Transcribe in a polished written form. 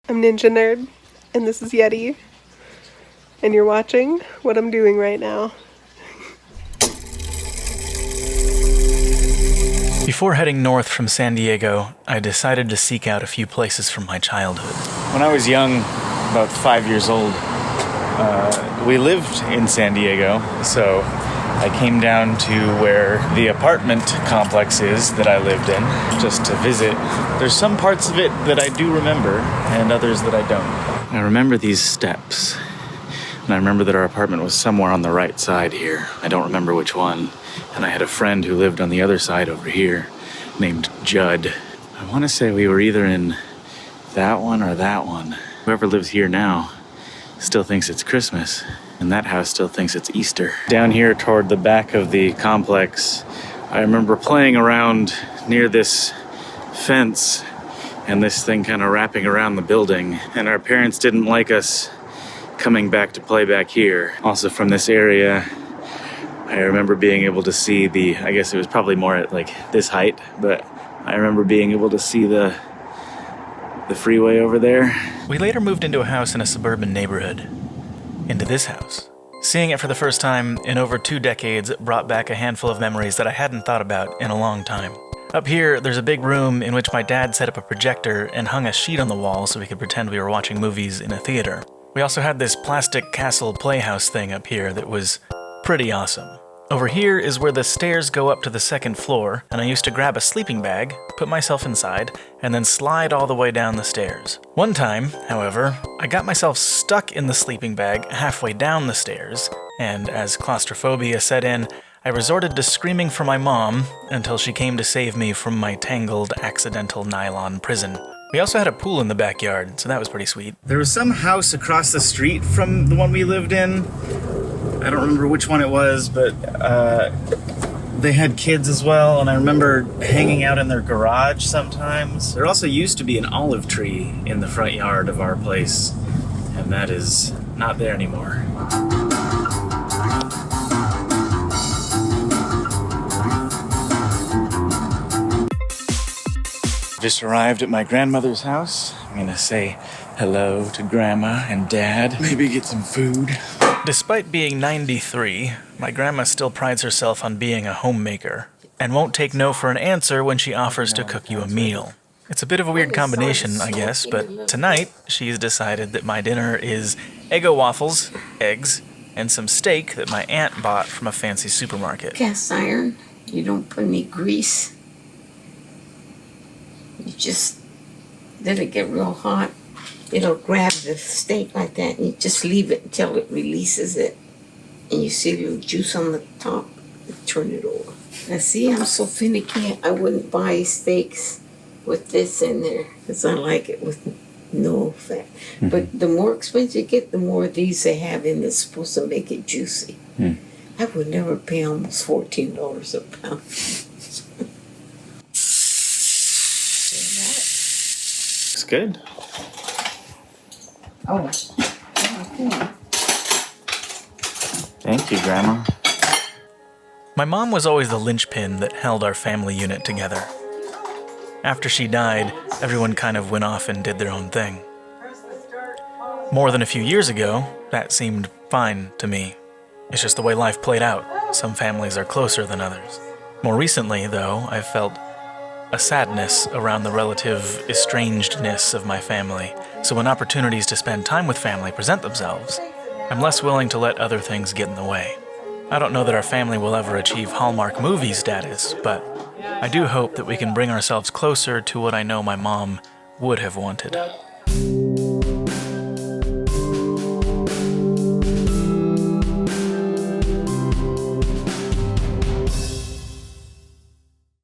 I'm Ninja Nerd, and this is Yeti, and you're watching what I'm doing right now. Before heading north from San Diego, I decided to seek out a few places from my childhood. When I was young, about 5 years old, we lived in San Diego, so I came down to where the apartment complex is that I lived in, just to visit. There's some parts of it that I do remember, and others that I don't. I remember these steps, and I remember that our apartment was somewhere on the right side here. I don't remember which one, and I had a friend who lived on the other side over here, named Judd. I want to say we were either in that one or that one. Whoever lives here now still thinks it's Christmas, and that house still thinks it's Easter. Down here toward the back of the complex, I remember playing around near this fence and this thing kind of wrapping around the building, and our parents didn't like us coming back to play back here. Also from this area, I remember being able to see I guess it was probably more at like this height, but I remember being able to see the freeway over there. We later moved into a house in a suburban neighborhood. Into this house. Seeing it for the first time in over 2 decades brought back a handful of memories that I hadn't thought about in a long time. Up here, there's a big room in which my dad set up a projector and hung a sheet on the wall so we could pretend we were watching movies in a theater. We also had this plastic castle playhouse thing up here that was pretty awesome. Over here is where the stairs go up to the second floor, and I used to grab a sleeping bag, put myself inside, and then slide all the way down the stairs. One time, however, I got myself stuck in the sleeping bag halfway down the stairs, and as claustrophobia set in, I resorted to screaming for my mom until she came to save me from my tangled, accidental nylon prison. We also had a pool in the backyard, so that was pretty sweet. There was some house across the street from the one we lived in. I don't remember which one it was, but they had kids as well, and I remember hanging out in their garage sometimes. There also used to be an olive tree in the front yard of our place, and that is not there anymore. Just arrived at my grandmother's house. I'm gonna say hello to Grandma and Dad. Maybe get some food. Despite being 93, my grandma still prides herself on being a homemaker and won't take no for an answer when she offers to cook you a meal. It's a bit of a weird combination, I guess, but tonight she's decided that my dinner is Eggo waffles, eggs, and some steak that my aunt bought from a fancy supermarket. Cast iron, you don't put any grease. You just let it get real hot. It'll grab the steak like that, and you just leave it until it releases it. And you see a little juice on the top, you turn it over. Now see, I'm so finicky, I wouldn't buy steaks with this in there, because I like it with no fat. Mm-hmm. But the more expensive you get, the more of these they have in that's supposed to make it juicy. Mm. I would never pay almost $14 a pound. Looks good. Oh. Thank you, Grandma. My mom was always the linchpin that held our family unit together. After she died, everyone kind of went off and did their own thing. More than a few years ago, that seemed fine to me. It's just the way life played out. Some families are closer than others. More recently, though, I've felt a sadness around the relative estrangedness of my family, so when opportunities to spend time with family present themselves, I'm less willing to let other things get in the way. I don't know that our family will ever achieve Hallmark movie status, but I do hope that we can bring ourselves closer to what I know my mom would have wanted.